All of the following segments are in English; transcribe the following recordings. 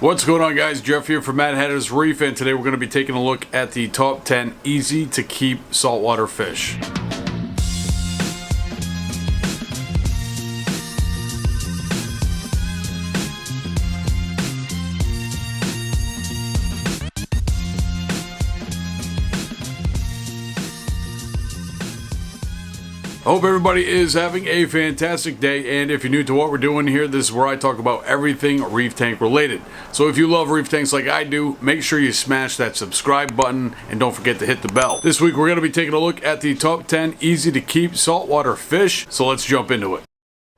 What's going on, guys? Jeff here from Mad Hatter's Reef, and today we're going to be taking a look at the top 10 easy to keep saltwater fish. Hope everybody is having a fantastic day, and if you're new to what we're doing here, this is where I talk about everything reef tank related. So if you love reef tanks like I do, make sure you smash that subscribe button and don't forget to hit the bell. This week we're going to be taking a look at the top 10 easy to keep saltwater fish, so let's jump into it.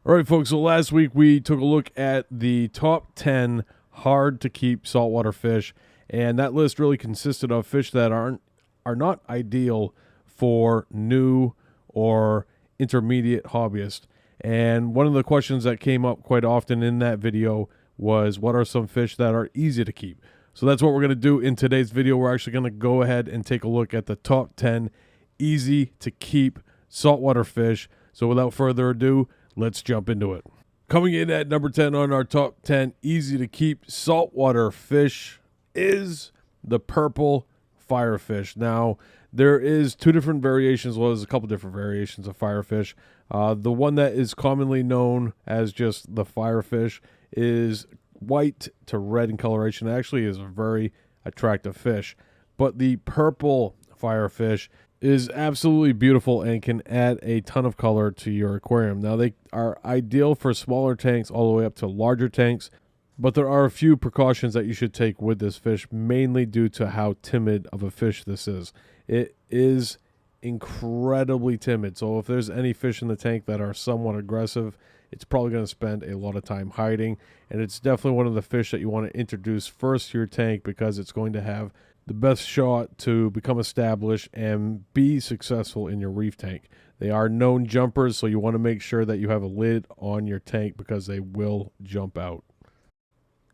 Alright folks, so last week we took a look at the top 10 hard to keep saltwater fish, and that list really consisted of fish that are not ideal for new or intermediate hobbyist. And one of the questions that came up quite often in that video was, what are some fish that are easy to keep? So that's what we're going to do in today's video. We're actually going to go ahead and take a look at the top 10 easy to keep saltwater fish. So without further ado, let's jump into it. Coming in at number 10 on our top 10 easy to keep saltwater fish is the purple firefish. Now, there is two different variations. Well, there's a couple different variations of firefish. The one that is commonly known as just the firefish is white to red in coloration. It actually is a very attractive fish. But the purple firefish is absolutely beautiful and can add a ton of color to your aquarium. Now, they are ideal for smaller tanks all the way up to larger tanks. But there are a few precautions that you should take with this fish, mainly due to how timid of a fish this is. It is incredibly timid. So if there's any fish in the tank that are somewhat aggressive, it's probably going to spend a lot of time hiding. And it's definitely one of the fish that you want to introduce first to your tank, because it's going to have the best shot to become established and be successful in your reef tank. They are known jumpers, so you want to make sure that you have a lid on your tank, because they will jump out.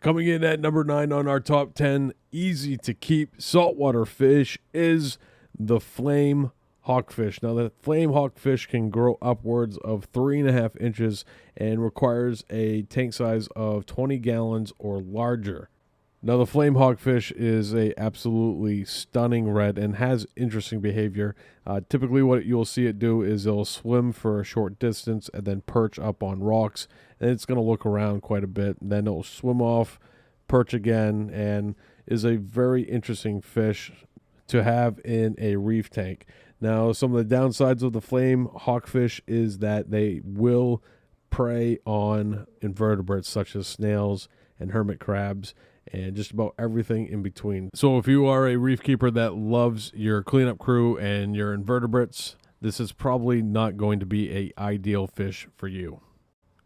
Coming in at number 9 on our top 10 easy to keep saltwater fish is the flame hawkfish. Now, the flame hawkfish can grow upwards of 3.5 inches and requires a tank size of 20 gallons or larger. Now, the flame hawkfish is a absolutely stunning red and has interesting behavior. Typically, what you'll see it do is it'll swim for a short distance and then perch up on rocks, and it's going to look around quite a bit. Then it'll swim off, perch again, and is a very interesting fish to have in a reef tank. Now, some of the downsides of the flame hawkfish is that they will prey on invertebrates such as snails and hermit crabs and just about everything in between. So if you are a reef keeper that loves your cleanup crew and your invertebrates, this is probably not going to be an ideal fish for you.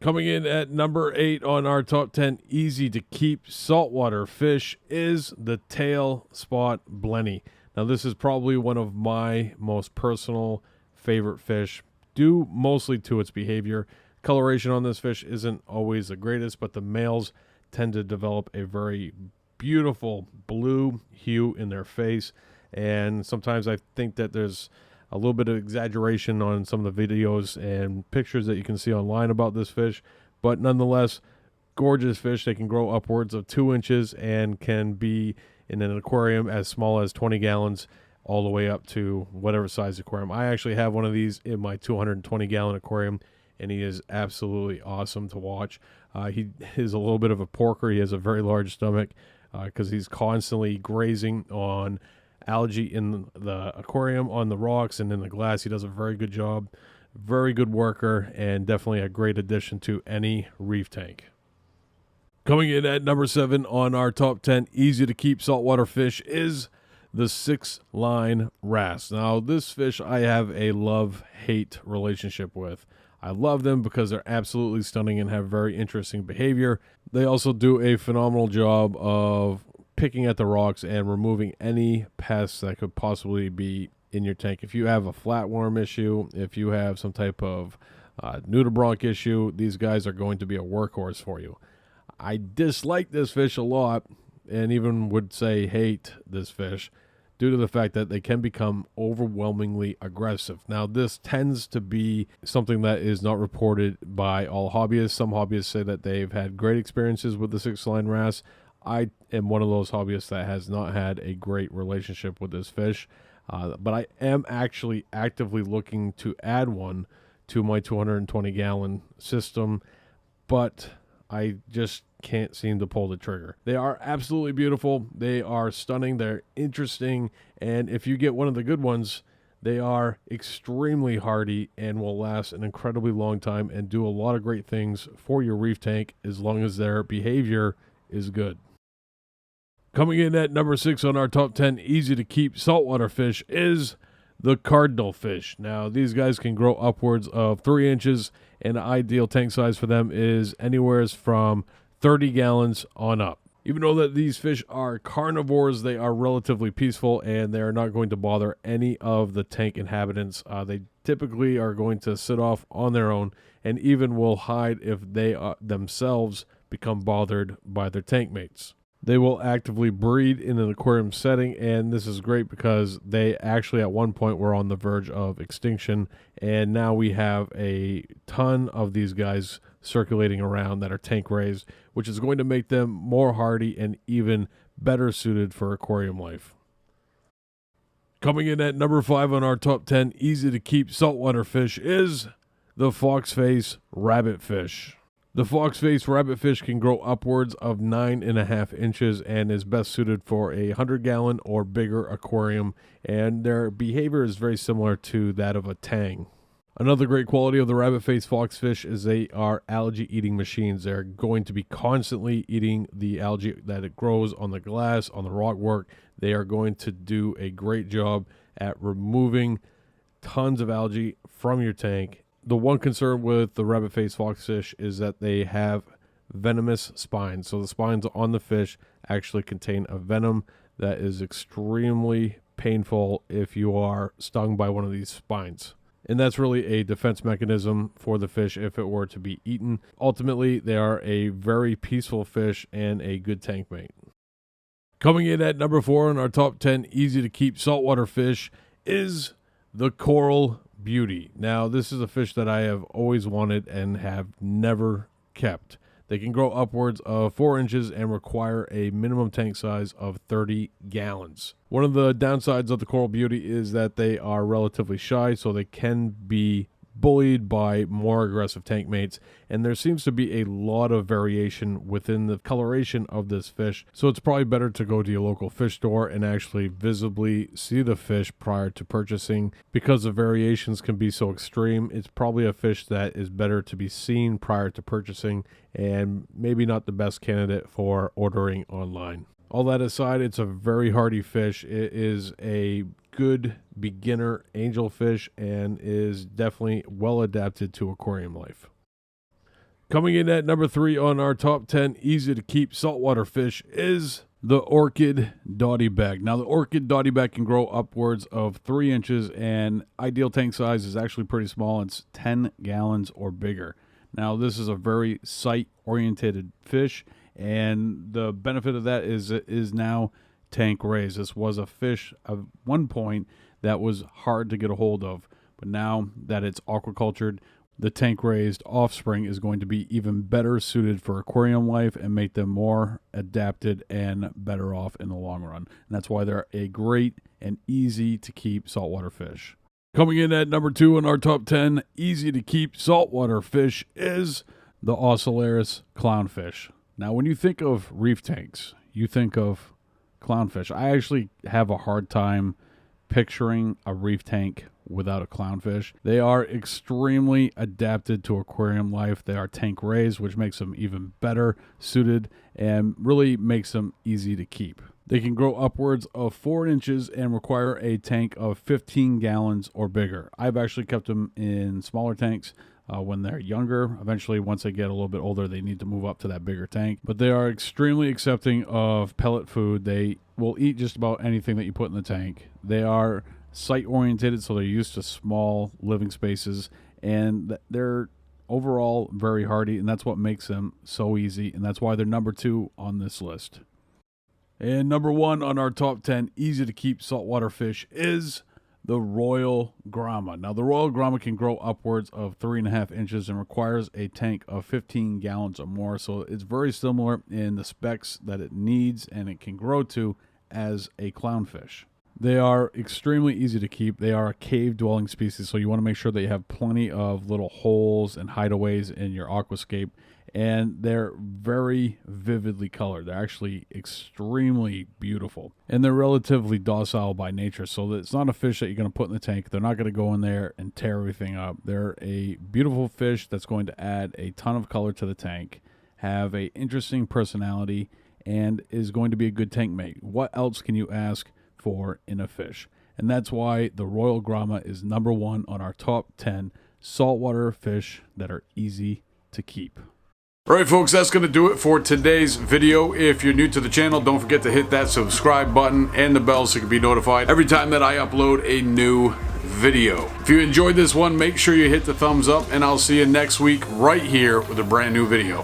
Coming in at number 8 on our top 10 easy to keep saltwater fish is the Tailspot Blenny. Now, this is probably one of my most personal favorite fish, due mostly to its behavior. Coloration on this fish isn't always the greatest, but the males tend to develop a very beautiful blue hue in their face, and sometimes I think that there's a little bit of exaggeration on some of the videos and pictures that you can see online about this fish, but nonetheless, gorgeous fish. They can grow upwards of 2 inches and can be in an aquarium as small as 20 gallons all the way up to whatever size aquarium. I actually have one of these in my 220 gallon aquarium, and he is absolutely awesome to watch. He is a little bit of a porker. He has a very large stomach because he's constantly grazing on algae in the aquarium, on the rocks, and in the glass. He does a very good job. Very good worker, and definitely a great addition to any reef tank. Coming in at number 7 on our top 10 easy to keep saltwater fish is the Sixline Wrasse. Now, this fish I have a love-hate relationship with. I love them because they're absolutely stunning and have very interesting behavior. They also do a phenomenal job of picking at the rocks and removing any pests that could possibly be in your tank. If you have a flatworm issue, if you have some type of nudibranch issue, these guys are going to be a workhorse for you. I dislike this fish a lot, and even would say hate this fish, due to the fact that they can become overwhelmingly aggressive. Now, this tends to be something that is not reported by all hobbyists. Some hobbyists say that they've had great experiences with the Sixline Wrasse. I am one of those hobbyists that has not had a great relationship with this fish, but I am actually actively looking to add one to my 220 gallon system, but I just can't seem to pull the trigger. They are absolutely beautiful. They are stunning. They're interesting. And if you get one of the good ones, they are extremely hardy and will last an incredibly long time and do a lot of great things for your reef tank as long as their behavior is good. Coming in at number 6 on our top 10 easy to keep saltwater fish is the cardinalfish. Now, these guys can grow upwards of 3 inches, and the ideal tank size for them is anywhere from 30 gallons on up. Even though that these fish are carnivores, they are relatively peaceful, and they are not going to bother any of the tank inhabitants. They typically are going to sit off on their own, and even will hide if they themselves become bothered by their tank mates. They will actively breed in an aquarium setting, and this is great because they actually at one point were on the verge of extinction, and now we have a ton of these guys circulating around that are tank raised, which is going to make them more hardy and even better suited for aquarium life. Coming in at number 5 on our top 10 easy to keep saltwater fish is the Foxface Rabbitfish. The Foxface Rabbitfish can grow upwards of 9.5 inches and is best suited for a 100-gallon or bigger aquarium, and their behavior is very similar to that of a tang. Another great quality of the rabbit-faced foxfish is they are algae-eating machines. They're going to be constantly eating the algae that it grows on the glass, on the rockwork. They are going to do a great job at removing tons of algae from your tank. The one concern with the rabbit-faced foxfish is that they have venomous spines. So the spines on the fish actually contain a venom that is extremely painful if you are stung by one of these spines. And that's really a defense mechanism for the fish if it were to be eaten. Ultimately, they are a very peaceful fish and a good tank mate. Coming in at number 4 on our top 10 easy to keep saltwater fish is the coral beauty. Now, this is a fish that I have always wanted and have never kept. They can grow upwards of 4 inches and require a minimum tank size of 30 gallons. One of the downsides of the coral beauty is that they are relatively shy, so they can be bullied by more aggressive tank mates, and there seems to be a lot of variation within the coloration of this fish, so it's probably better to go to your local fish store and actually visibly see the fish prior to purchasing. Because the variations can be so extreme, it's probably a fish that is better to be seen prior to purchasing and maybe not the best candidate for ordering online. All that aside, it's a very hardy fish. It is a good beginner angelfish and is definitely well adapted to aquarium life. Coming in at number 3 on our top 10 easy to keep saltwater fish is the orchid dottyback. Now, the orchid dottyback can grow upwards of 3 inches, and ideal tank size is actually pretty small. It's 10 gallons or bigger. Now, this is a very sight-oriented fish, and the benefit of that is it is now tank raised. This was a fish at one point that was hard to get a hold of, but now that it's aquacultured, the tank raised offspring is going to be even better suited for aquarium life and make them more adapted and better off in the long run. And that's why they're a great and easy to keep saltwater fish. Coming in at number 2 on our top 10 easy to keep saltwater fish is the Ocellaris Clownfish. Now, when you think of reef tanks, you think of clownfish. I actually have a hard time picturing a reef tank without a clownfish. They are extremely adapted to aquarium life. They are tank raised, which makes them even better suited and really makes them easy to keep. They can grow upwards of 4 inches and require a tank of 15 gallons or bigger. I've actually kept them in smaller tanks when they're younger. Eventually, once they get a little bit older, they need to move up to that bigger tank. But they are extremely accepting of pellet food. They will eat just about anything that you put in the tank. They are sight-oriented, so they're used to small living spaces, and they're overall very hardy, and that's what makes them so easy, and that's why they're number 2 on this list. And number 1 on our top 10 easy to keep saltwater fish is the Royal Gramma. Now, the Royal Gramma can grow upwards of 3.5 inches and requires a tank of 15 gallons or more. So it's very similar in the specs that it needs and it can grow to as a clownfish. They are extremely easy to keep. They are a cave-dwelling species, so you want to make sure that you have plenty of little holes and hideaways in your aquascape. And they're very vividly colored. They're actually extremely beautiful. And they're relatively docile by nature, so that it's not a fish that you're going to put in the tank. They're not going to go in there and tear everything up. They're a beautiful fish that's going to add a ton of color to the tank, have an interesting personality, and is going to be a good tank mate. What else can you ask for in a fish? And that's why the Royal Gramma is #1 on our top 10 saltwater fish that are easy to keep. Alright folks, that's going to do it for today's video. If you're new to the channel, don't forget to hit that subscribe button and the bell so you can be notified every time that I upload a new video. If you enjoyed this one, make sure you hit the thumbs up, and I'll see you next week right here with a brand new video.